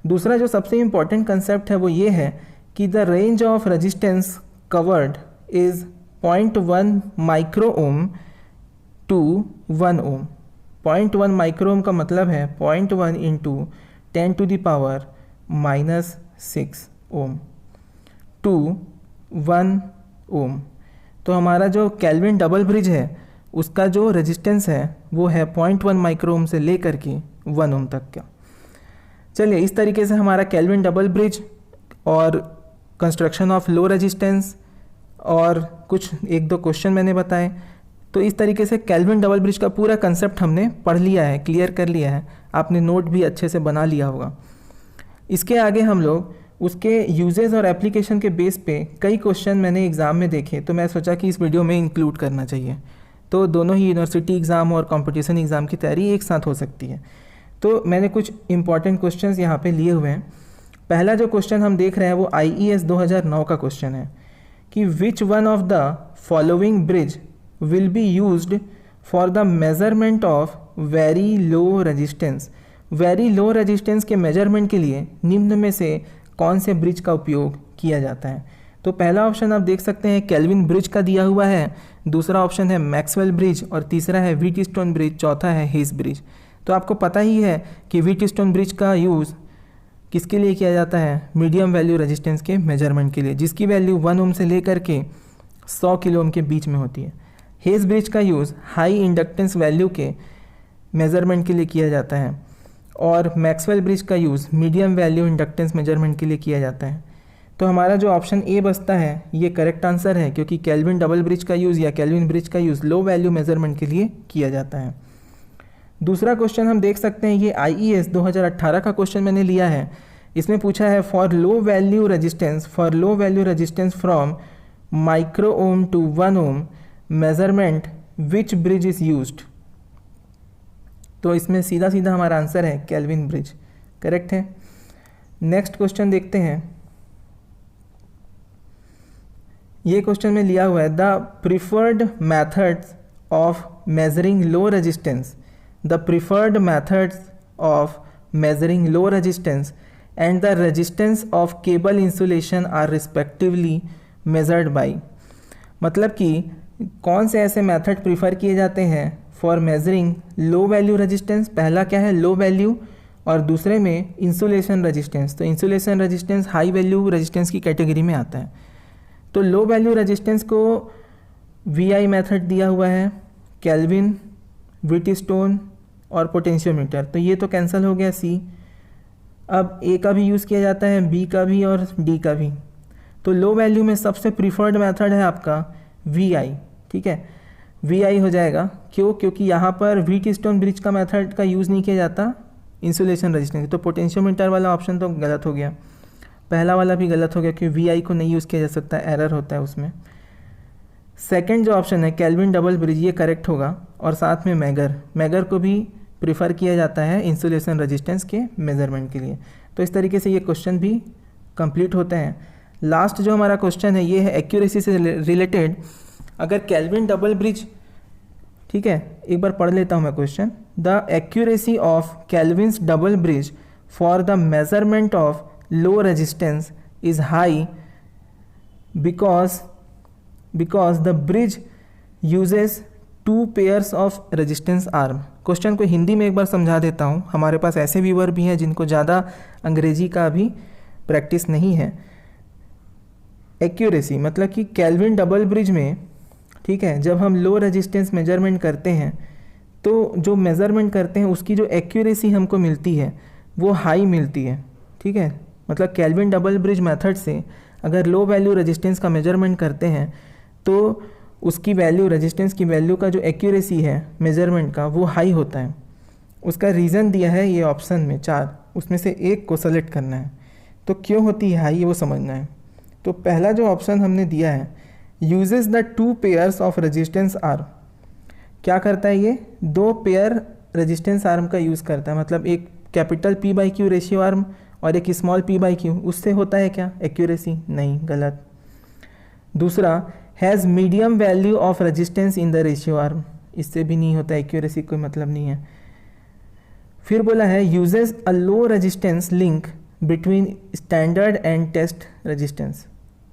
दूसरा जो सबसे इम्पॉर्टेंट कंसेप्ट है वो ये है कि the range of resistance covered is 0.1 micro ohm to 1 ohm. 0.1 micro ohm का मतलब है 0.1 इंटू 10⁻⁻6 ओम टू 1 ओम। तो हमारा जो केल्विन डबल ब्रिज है उसका जो रेजिस्टेंस है वो है 0.1 माइक्रो ओम से लेकर के 1 ओम तक का। चलिए, इस तरीके से हमारा केल्विन डबल ब्रिज और कंस्ट्रक्शन ऑफ लो रेजिस्टेंस और कुछ 1-2 क्वेश्चन मैंने बताए। तो इस तरीके से केल्विन डबल ब्रिज का पूरा कंसेप्ट हमने पढ़ लिया है, क्लियर कर लिया है, आपने नोट भी अच्छे से बना लिया होगा। इसके आगे हम लोग उसके यूजेस और एप्लीकेशन के बेस पे कई क्वेश्चन मैंने एग्ज़ाम में देखे, तो मैं सोचा कि इस वीडियो में इंक्लूड करना चाहिए। तो दोनों ही यूनिवर्सिटी एग्ज़ाम और कंपटीशन एग्ज़ाम की तैयारी एक साथ हो सकती है। तो मैंने कुछ इंपॉर्टेंट क्वेश्चंस यहाँ पे लिए हुए हैं। पहला जो क्वेश्चन हम देख रहे हैं वो IES 2009 का क्वेश्चन है कि which one of the following bridge will be used for the measurement of very low resistance. Very low resistance के मेजरमेंट के लिए निम्न में से कौन से ब्रिज का उपयोग किया जाता है? तो पहला ऑप्शन आप देख सकते हैं केल्विन ब्रिज का दिया हुआ है, दूसरा ऑप्शन है मैक्सवेल ब्रिज और तीसरा है व्हीटस्टोन ब्रिज, चौथा है हेस ब्रिज। तो आपको पता ही है कि व्हीटस्टोन ब्रिज का यूज़ किसके लिए किया जाता है? मीडियम वैल्यू रेजिस्टेंस के मेजरमेंट के लिए, जिसकी वैल्यू 1 ओम से लेकर के 100 किलो ओम के बीच में होती है। हेस ब्रिज का यूज़ हाई इंडक्टेंस वैल्यू के मेजरमेंट के लिए किया जाता है और मैक्सवेल ब्रिज का use medium value inductance measurement के लिए किया जाता है। तो हमारा जो ऑप्शन ए बचता है ये करेक्ट आंसर है, क्योंकि केल्विन डबल ब्रिज का यूज़ या केल्विन ब्रिज का यूज़ लो वैल्यू मेजरमेंट के लिए किया जाता है। दूसरा क्वेश्चन हम देख सकते हैं, ये IES 2018 का क्वेश्चन मैंने लिया है। इसमें पूछा है for low value resistance from micro ohm to 1 ohm measurement which bridge is used. तो इसमें सीधा सीधा हमारा आंसर है केल्विन ब्रिज, करेक्ट है। नेक्स्ट क्वेश्चन देखते हैं। ये क्वेश्चन में लिया हुआ है the preferred methods of measuring low resistance, the preferred methods of measuring low resistance and the resistance of cable insulation are respectively measured by. मतलब कि कौन से ऐसे मेथड प्रीफर किए जाते हैं for measuring low value resistance. पहला क्या है? लो वैल्यू, और दूसरे में इंसुलेशन रेजिस्टेंस। तो insulation resistance high value resistance की कैटेगरी में आता है। तो लो वैल्यू रेजिस्टेंस को VI मेथड दिया हुआ है, केल्विन, व्हीटस्टोन और पोटेंशियोमीटर। तो ये तो कैंसिल हो गया C। अब A का भी यूज़ किया जाता है, B का भी और D का भी। तो लो वैल्यू में सबसे प्रीफर्ड मेथड है आपका VI, ठीक है, VI हो जाएगा। क्यों? क्योंकि यहाँ पर व्हीटस्टोन ब्रिज का मेथड का यूज़ नहीं किया जाता इंसुलेशन रेजिस्टेंस। तो पोटेंशियोमीटर वाला ऑप्शन तो गलत हो गया, पहला वाला भी गलत हो गया क्योंकि VI को नहीं यूज़ किया जा सकता, एरर होता है उसमें। सेकंड जो ऑप्शन है केल्विन डबल ब्रिज, ये करेक्ट होगा। और साथ में मैगर को भी प्रीफर किया जाता है इंसुलेशन रेजिस्टेंस के मेजरमेंट के लिए। तो इस तरीके से ये क्वेश्चन भी कंप्लीट होते हैं। लास्ट जो हमारा क्वेश्चन है ये है एक्यूरेसी से रिलेटेड। अगर केल्विन डबल ब्रिज, ठीक है, एक बार पढ़ लेता हूँ मैं question. The accuracy of Kelvin's double bridge for the measurement of low resistance is high because the bridge uses 2 pairs of resistance arm. Question को हिंदी में एक बार समझा देता हूँ, हमारे पास ऐसे व्यूअर भी हैं जिनको ज़्यादा अंग्रेजी का भी प्रैक्टिस नहीं है। एक्यूरेसी मतलब कि केल्विन डबल ब्रिज में, ठीक है, जब हम लो रेजिस्टेंस मेजरमेंट करते हैं तो जो मेज़रमेंट करते हैं उसकी जो एक्यूरेसी हमको मिलती है वो हाई मिलती है, ठीक है। मतलब केल्विन डबल ब्रिज मेथड से अगर लो वैल्यू रेजिस्टेंस का मेजरमेंट करते हैं तो उसकी वैल्यू, रेजिस्टेंस की वैल्यू का जो एक्यूरेसी है मेजरमेंट का वो हाई होता है। उसका रीज़न दिया है ये ऑप्शन में 4, उसमें से एक को सेलेक्ट करना है। तो क्यों होती है हाई, ये वो समझना है। तो पहला जो ऑप्शन हमने दिया है, uses the 2 pairs of resistance arm. क्या करता है ये? 2 पेयर रेजिस्टेंस आर्म का यूज़ करता है। मतलब एक कैपिटल P/Q रेशियो आर्म और एक स्मॉल P/Q, उससे होता है क्या एक्यूरेसी? नहीं, गलत। दूसरा, has medium value of resistance in the ratio arm, इससे भी नहीं होता एक्यूरेसी, कोई मतलब नहीं है। फिर बोला है uses a low resistance link between standard and test resistance.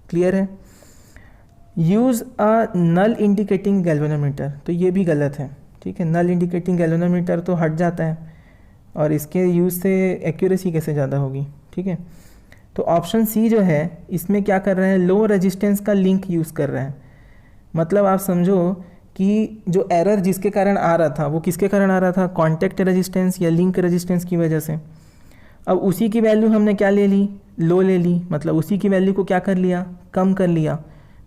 Clear है? Use a null indicating galvanometer, तो ये भी गलत है, ठीक है। नल इंडिकेटिंग गैल्वेनोमीटर तो हट जाता है और इसके यूज़ से एक्यूरेसी कैसे ज़्यादा होगी, ठीक है। तो ऑप्शन सी जो है इसमें क्या कर रहे हैं, लो रेजिस्टेंस का लिंक यूज़ कर रहे हैं। मतलब आप समझो कि जो एरर जिसके कारण आ रहा था वो किसके कारण आ रहा था, कॉन्टैक्ट रेजिस्टेंस या लिंक रेजिस्टेंस की वजह से। अब उसी की वैल्यू हमने क्या ले ली, लो ले ली, मतलब उसी की वैल्यू को क्या कर लिया, कम कर लिया।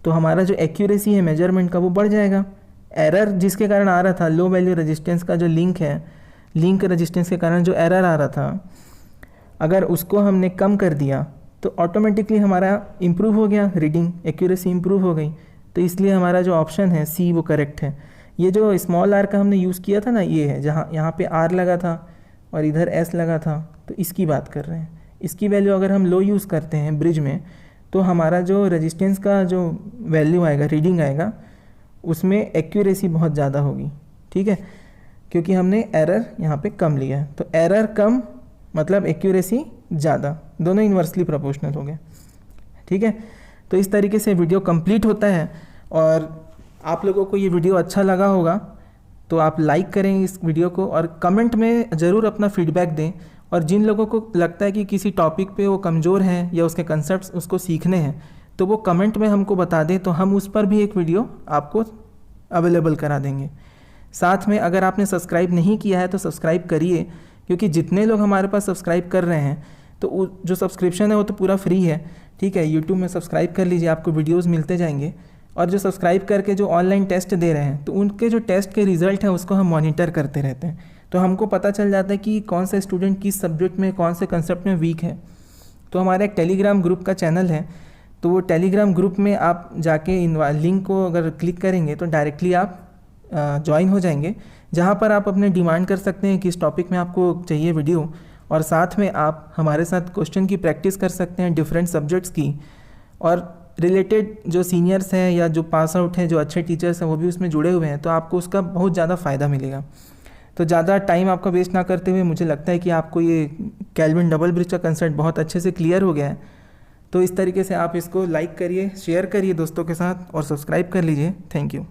तो हमारा जो एक्यूरेसी है मेजरमेंट का वो बढ़ जाएगा। एरर जिसके कारण आ रहा था, लो वैल्यू रेजिस्टेंस का जो लिंक है, लिंक रेजिस्टेंस के कारण जो एरर आ रहा था, अगर उसको हमने कम कर दिया तो ऑटोमेटिकली हमारा इम्प्रूव हो गया, रीडिंग एक्यूरेसी इम्प्रूव हो गई। तो इसलिए हमारा जो ऑप्शन है सी वो करेक्ट है। ये जो स्मॉल आर का हमने यूज़ किया था ना, ये है जहाँ यहाँ पे आर लगा था और इधर एस लगा था, तो इसकी बात कर रहे हैं। इसकी वैल्यू अगर हम लो यूज़ करते हैं ब्रिज में तो हमारा जो रेजिस्टेंस का जो वैल्यू आएगा, रीडिंग आएगा, उसमें एक्यूरेसी बहुत ज़्यादा होगी, ठीक है, क्योंकि हमने एरर यहाँ पे कम लिया है। तो एरर कम मतलब एक्यूरेसी ज़्यादा, दोनों इन्वर्सली प्रोपोर्शनल हो गए, ठीक है। तो इस तरीके से वीडियो कंप्लीट होता है। और आप लोगों को ये वीडियो अच्छा लगा होगा तो आप लाइक करें इस वीडियो को और कमेंट में ज़रूर अपना फीडबैक दें। और जिन लोगों को लगता है कि किसी टॉपिक पे वो कमज़ोर हैं या उसके कंसेप्ट्स उसको सीखने हैं तो वो कमेंट में हमको बता दें, तो हम उस पर भी एक वीडियो आपको अवेलेबल करा देंगे। साथ में अगर आपने सब्सक्राइब नहीं किया है तो सब्सक्राइब करिए, क्योंकि जितने लोग हमारे पास सब्सक्राइब कर रहे हैं तो जो सब्सक्रिप्शन है वो तो पूरा फ्री है, ठीक है। यूट्यूब में सब्सक्राइब कर लीजिए, आपको वीडियोस मिलते जाएंगे। और जो सब्सक्राइब करके जो ऑनलाइन टेस्ट दे रहे हैं तो उनके जो टेस्ट के रिज़ल्ट हैं उसको हम मॉनिटर करते रहते हैं, तो हमको पता चल जाता है कि कौन सा स्टूडेंट किस सब्जेक्ट में, कौन से कंसेप्ट में वीक है। तो हमारा एक टेलीग्राम ग्रुप का चैनल है, तो वो टेलीग्राम ग्रुप में आप जाके लिंक को अगर क्लिक करेंगे तो डायरेक्टली आप ज्वाइन हो जाएंगे, जहाँ पर आप अपने डिमांड कर सकते हैं किस टॉपिक में आपको चाहिए वीडियो। और साथ में आप हमारे साथ क्वेश्चन की प्रैक्टिस कर सकते हैं डिफरेंट सब्जेक्ट्स की। और रिलेटेड जो सीनियर्स हैं या जो पास आउट हैं, जो अच्छे टीचर्स हैं, वो भी उसमें जुड़े हुए हैं, तो आपको उसका बहुत ज़्यादा फ़ायदा मिलेगा। तो ज़्यादा टाइम आपका वेस्ट ना करते हुए, मुझे लगता है कि आपको ये केल्विन डबल ब्रिज का कंसेप्ट बहुत अच्छे से क्लियर हो गया है। तो इस तरीके से आप इसको लाइक करिए, शेयर करिए दोस्तों के साथ और सब्सक्राइब कर लीजिए। Thank you.